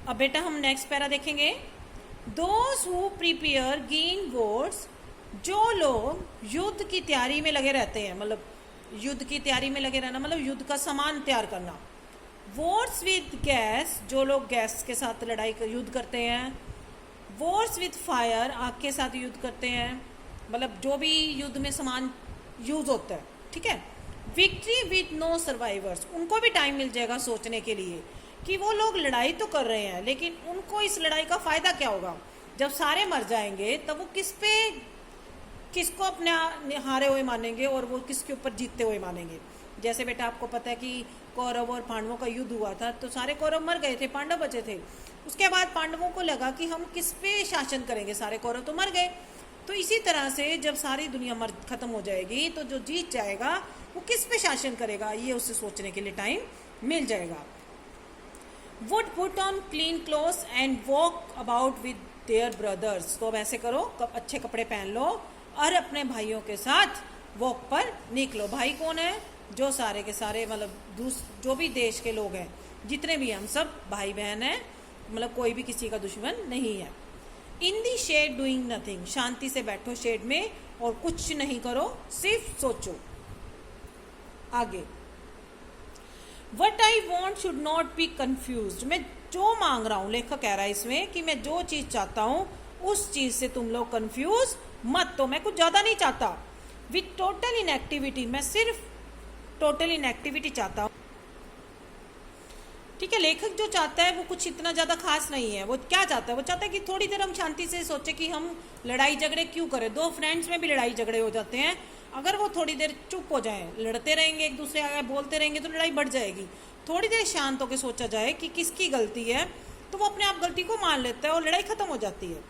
अब बेटा हम नेक्स्ट पैरा देखेंगे। Those who prepare gain Wars, जो लोग युद्ध की तैयारी में लगे रहते हैं, मतलब युद्ध की तैयारी में लगे रहना मतलब युद्ध का सामान तैयार करना। वॉर्स विद गैस, जो लोग गैस के साथ युद्ध करते हैं। वॉर्स विद फायर, आग के साथ युद्ध करते हैं, मतलब जो भी युद्ध में सामान यूज होता है, ठीक है। विक्ट्री विद नो सर्वाइवर्स, उनको भी टाइम मिल जाएगा सोचने के लिए कि वो लोग लड़ाई तो कर रहे हैं लेकिन उनको इस लड़ाई का फायदा क्या होगा। जब सारे मर जाएंगे तब वो किसको अपने हारे हुए मानेंगे और वो किसके ऊपर जीतते हुए मानेंगे। जैसे बेटा आपको पता है कि कौरव और पांडवों का युद्ध हुआ था, तो सारे कौरव मर गए थे, पांडव बचे थे। उसके बाद पांडवों को लगा कि हम किस पे शासन करेंगे, सारे कौरव तो मर गए। तो इसी तरह से जब सारी दुनिया खत्म हो जाएगी तो जो जीत जाएगा वो किस पे शासन करेगा, ये उससे सोचने के लिए टाइम मिल जाएगा। Would put on clean clothes and walk about with their brothers, तो अब ऐसे करो, अच्छे कपड़े पहन लो और अपने भाइयों के साथ वॉक पर निकलो। भाई कौन है? जो सारे के सारे मतलब जो भी देश के लोग हैं, जितने भी हम सब भाई बहन हैं, मतलब कोई भी किसी का दुश्मन नहीं है। इन दी शेड डूइंग नथिंग, शांति से बैठो शेड में और कुछ नहीं करो, सिर्फ सोचो। आगे, what I want should not be confuse, मैं जो मांग रहा हूं, लेखक कह रहा है इसमें कि मैं जो चीज चाहता हूं उस चीज से तुम लोग कंफ्यूज मत, तो मैं कुछ ज्यादा नहीं चाहता। विथ टोटल इनएक्टिविटी, मैं सिर्फ टोटल इनएक्टिविटी चाहता हूं, ठीक है। लेखक जो चाहता है वो कुछ इतना ज्यादा खास नहीं है। वो क्या चाहता है? वो चाहता है कि थोड़ी देर हम शांति से सोचे कि हम लड़ाई झगड़े क्यों करें। दो फ्रेंड्स में भी लड़ाई झगड़े हो जाते हैं, अगर वो थोड़ी देर चुप हो जाए, लड़ते रहेंगे एक दूसरे आगे बोलते रहेंगे तो लड़ाई बढ़ जाएगी। थोड़ी देर शांत होकर सोचा जाए कि किसकी गलती है, तो वो अपने आप गलती को मान लेता है और लड़ाई खत्म हो जाती है।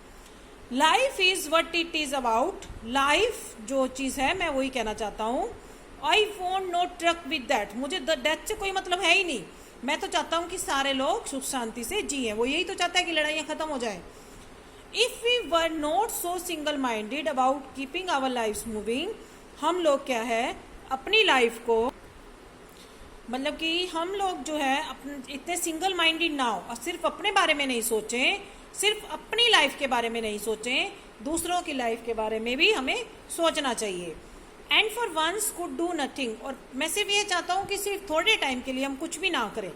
Life is what it is about, life जो चीज है मैं वही कहना चाहता हूँ। I want no truck with that, मुझे डेथ से कोई मतलब है ही नहीं। मैं तो चाहता हूँ कि सारे लोग सुख शांति से जिए, वो यही तो चाहता है कि लड़ाइयाँ खत्म हो जाए। If we were not so single minded about keeping our life moving, हम लोग क्या है अपनी लाइफ को, मतलब कि हम लोग जो है अपने इतने सिंगल माइंडेड ना हो और सिर्फ अपने बारे में नहीं सोचें, सिर्फ अपनी लाइफ के बारे में नहीं सोचें, दूसरों की लाइफ के बारे में भी हमें सोचना चाहिए। And for once could do nothing, और मैं सिर्फ ये चाहता हूँ कि सिर्फ थोड़े टाइम के लिए हम कुछ भी ना करें,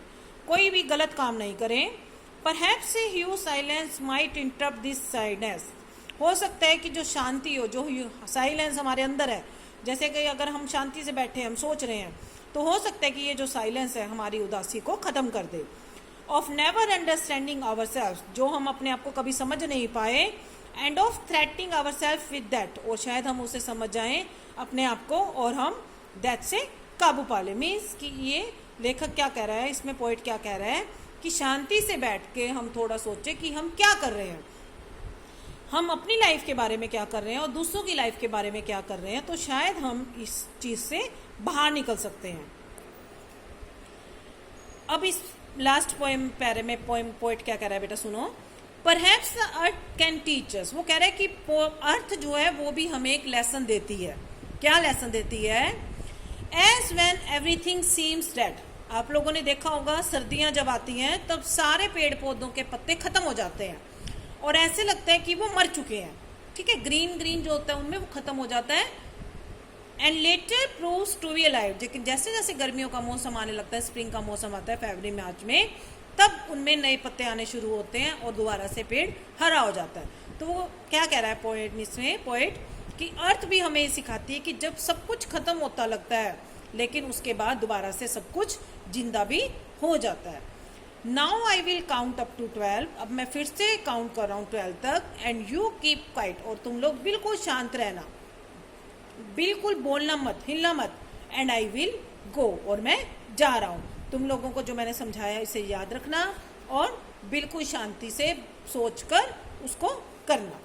कोई भी गलत काम नहीं करें। Perhaps a huge silence might interrupt this sightedness, हो सकता है कि जो शांति हो, जो साइलेंस हमारे अंदर है, जैसे कि अगर हम शांति से बैठे हम सोच रहे हैं, तो हो सकता है कि ये जो साइलेंस है हमारी उदासी को खत्म कर दे। Of never understanding our self, जो हम अपने आप को कभी समझ नहीं पाए। And of threatening our self with that, और शायद हम उसे समझ जाएं अपने आप को और हम दैट से काबू पा लें। मीन्स कि ये लेखक क्या कह रहा है, इसमें पोइट क्या कह रहा है कि शांति से बैठ के हम थोड़ा सोचें कि हम क्या कर रहे हैं, हम अपनी लाइफ के बारे में क्या कर रहे हैं और दूसरों की लाइफ के बारे में क्या कर रहे हैं, तो शायद हम इस चीज से बाहर निकल सकते हैं। अब इस लास्ट पोएम पैरे में पोइट क्या कह रहा है बेटा सुनो। Perhaps the earth can teach us, वो कह रहा है कि अर्थ जो है वो भी हमें एक लेसन देती है। क्या लेसन देती है? As when everything seems dead, आप लोगों ने देखा होगा सर्दियां जब आती हैं तब सारे पेड़ पौधों के पत्ते खत्म हो जाते हैं और ऐसे लगता है कि वो मर चुके हैं, ठीक है। ग्रीन ग्रीन जो होता है उनमें वो खत्म हो जाता है। And later proves to be alive, लेकिन जैसे जैसे गर्मियों का मौसम आने लगता है, स्प्रिंग का मौसम आता है फरवरी मार्च में, तब उनमें नए पत्ते आने शुरू होते हैं और दोबारा से पेड़ हरा हो जाता है। तो वो क्या कह रहा है पोएट कि अर्थ भी हमें सिखाती है कि जब सब कुछ खत्म होता लगता है लेकिन उसके बाद दोबारा से सब कुछ जिंदा भी हो जाता है। Now I will count up to 12, अब मैं फिर से काउंट कर रहा हूँ 12 तक। एंड यू कीप क्वाइट, और तुम लोग बिल्कुल शांत रहना, बिल्कुल बोलना मत, हिलना मत। एंड आई विल गो, और मैं जा रहा हूँ। तुम लोगों को जो मैंने समझाया इसे याद रखना और बिल्कुल शांति से सोचकर उसको करना।